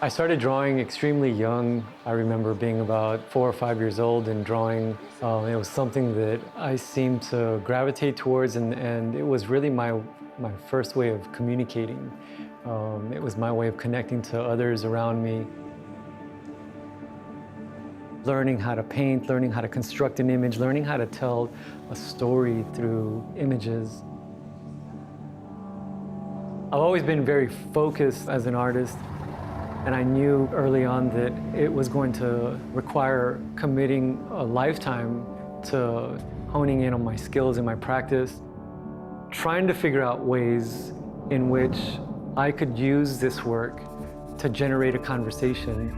I started drawing extremely young. I remember being about 4 or 5 years old and drawing. It was something that I seemed to gravitate towards, and it was really my first way of communicating. It was my way of connecting to others around me. Learning how to paint, learning how to construct an image, learning how to tell a story through images. I've always been very focused as an artist. And I knew early on that it was going to require committing a lifetime to honing in on my skills and my practice, trying to figure out ways in which I could use this work to generate a conversation.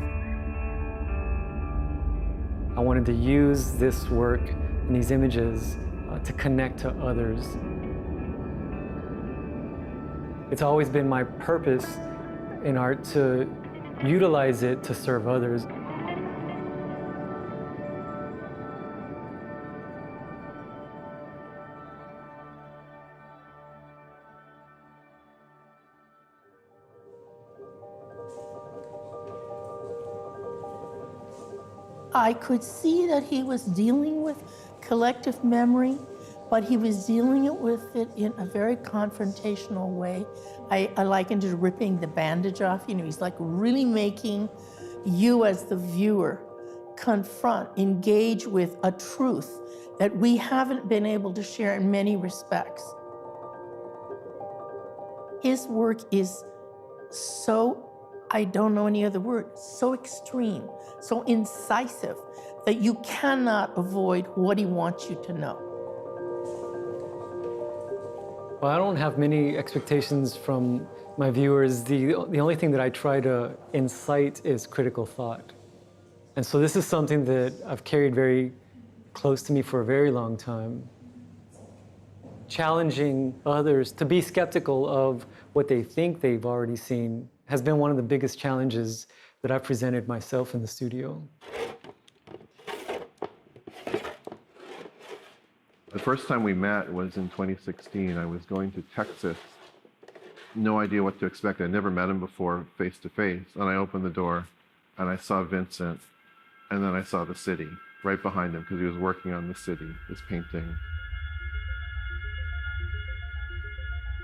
I wanted to use this work and these images to connect to others. It's always been my purpose in art to utilize it to serve others. I could see that he was dealing with collective memory, but he was dealing with it in a very confrontational way. I likened it to ripping the bandage off. You know, he's like really making you as the viewer confront, engage with a truth that we haven't been able to share in many respects. His work is so, I don't know any other word, so extreme, so incisive that you cannot avoid what he wants you to know. Well, I don't have many expectations from my viewers. The only thing that I try to incite is critical thought. And so this is something that I've carried very close to me for a very long time. Challenging others to be skeptical of what they think they've already seen has been one of the biggest challenges that I've presented myself in the studio. The first time we met was in 2016. I was going to Texas, no idea what to expect. I'd never met him before face to face. And I opened the door and I saw Vincent, and then I saw the city right behind him because he was working on the city, this painting.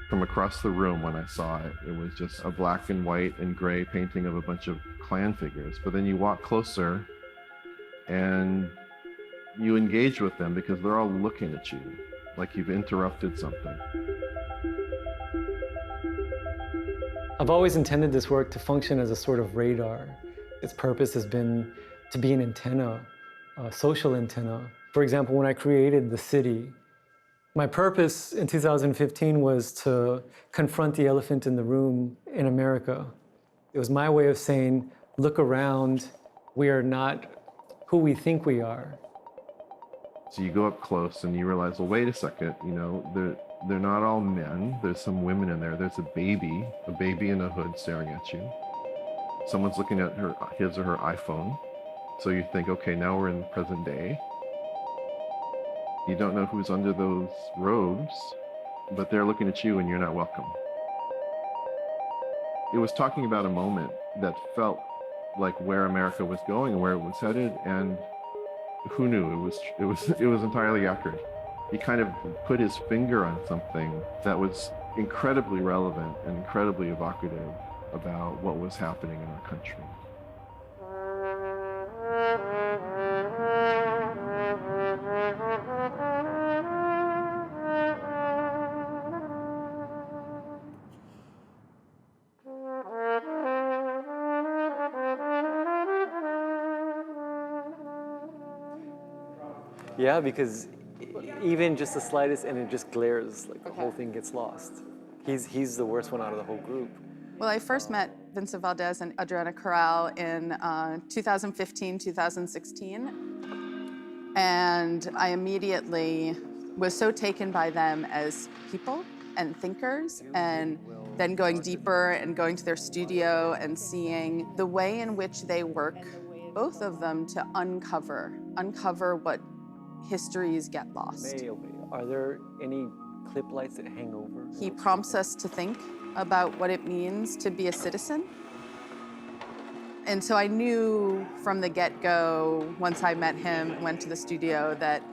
From across the room when I saw it, it was just a black and white and gray painting of a bunch of clan figures. But then you walk closer and you engage with them because they're all looking at you like you've interrupted something. I've always intended this work to function as a sort of radar. Its purpose has been to be an antenna, a social antenna. For example, when I created the city, my purpose in 2015 was to confront the elephant in the room in America. It was my way of saying, look around, we are not who we think we are. So you go up close and you realize, well, wait a second, you know, they're not all men. There's some women in there. There's a baby in a hood staring at you. Someone's looking at his or her iPhone. So you think, okay, now we're in the present day. You don't know who's under those robes, but they're looking at you and you're not welcome. It was talking about a moment that felt like where America was going and where it was headed, and who knew? It was entirely accurate. He kind of put his finger on something that was incredibly relevant and incredibly evocative about what was happening in our country. Yeah, because even just the slightest, and it just glares, like the whole thing gets lost. He's the worst one out of the whole group. Well, I first met Vincent Valdez and Adriana Corral in 2015, 2016. And I immediately was so taken by them as people and thinkers, and then going deeper and going to their studio and seeing the way in which they work, both of them, to uncover what histories get lost. Are there any clip lights that hang over? He prompts us to think about what it means to be a citizen. And so I knew from the get-go, once I met him and went to the studio, that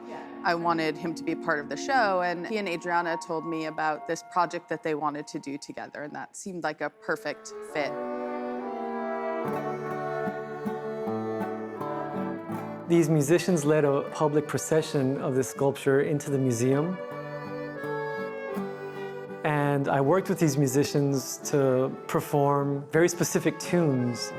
I wanted him to be a part of the show. And he and Adriana told me about this project that they wanted to do together, and that seemed like a perfect fit. These musicians led a public procession of this sculpture into the museum. And I worked with these musicians to perform very specific tunes.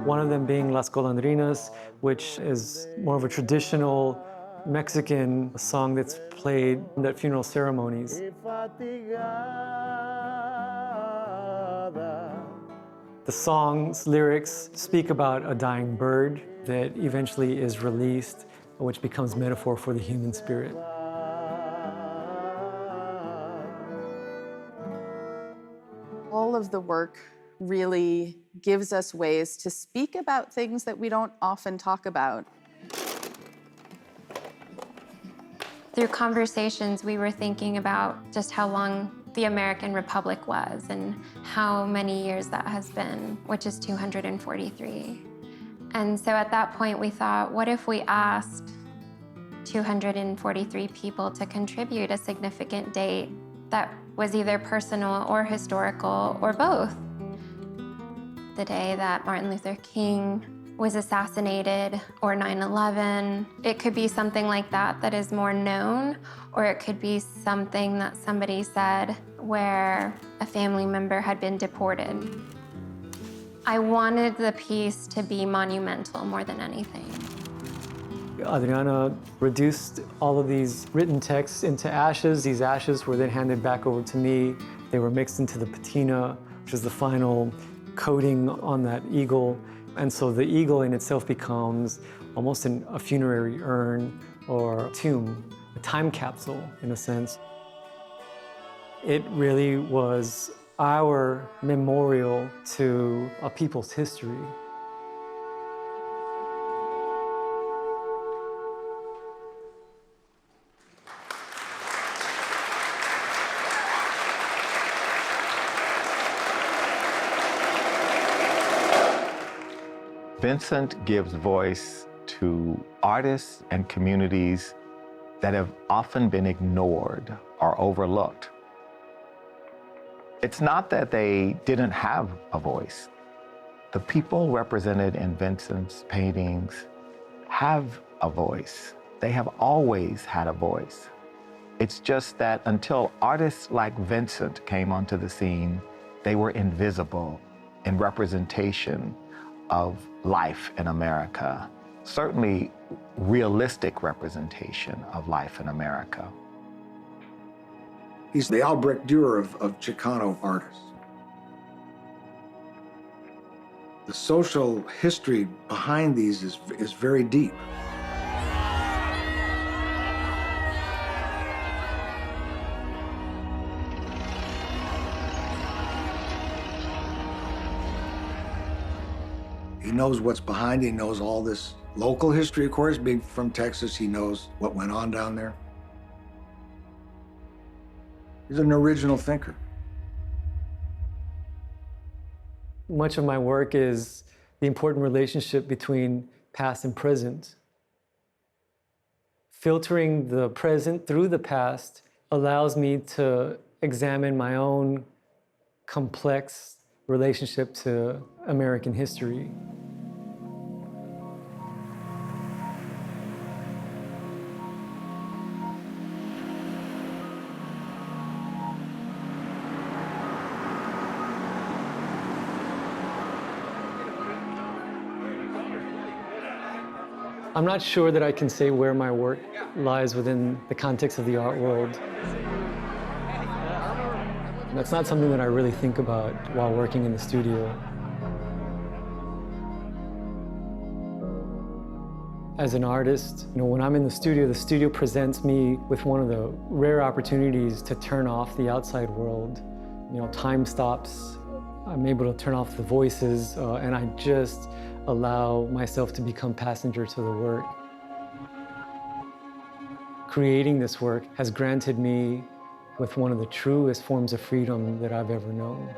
One of them being Las Golondrinas, which is more of a traditional Mexican song that's played at funeral ceremonies. The song's lyrics speak about a dying bird that eventually is released, which becomes metaphor for the human spirit. All of the work really gives us ways to speak about things that we don't often talk about. Through conversations, we were thinking about just how long the American Republic was and how many years that has been, which is 243. And so at that point, we thought, what if we asked 243 people to contribute a significant date that was either personal or historical or both? The day that Martin Luther King was assassinated, or 9/11. It could be something like that that is more known, or it could be something that somebody said where a family member had been deported. I wanted the piece to be monumental more than anything. Adriana reduced all of these written texts into ashes. These ashes were then handed back over to me. They were mixed into the patina, which is the final coating on that eagle. And so the eagle in itself becomes almost a funerary urn or tomb, a time capsule in a sense. It really was our memorial to a people's history. Vincent gives voice to artists and communities that have often been ignored or overlooked. It's not that they didn't have a voice. The people represented in Vincent's paintings have a voice. They have always had a voice. It's just that until artists like Vincent came onto the scene, they were invisible in representation of life in America, certainly realistic representation of life in America. He's the Albrecht Dürer of Chicano artists. The social history behind these is very deep. He knows what's behind. He knows all this local history, of course. Being from Texas, he knows what went on down there. He's an original thinker. Much of my work is the important relationship between past and present. Filtering the present through the past allows me to examine my own complex relationship to American history. I'm not sure that I can say where my work lies within the context of the art world. That's not something that I really think about while working in the studio. As an artist, when I'm in the studio presents me with one of the rare opportunities to turn off the outside world. Time stops. I'm able to turn off the voices, and I just allow myself to become passenger to the work. Creating this work has granted me with one of the truest forms of freedom that I've ever known.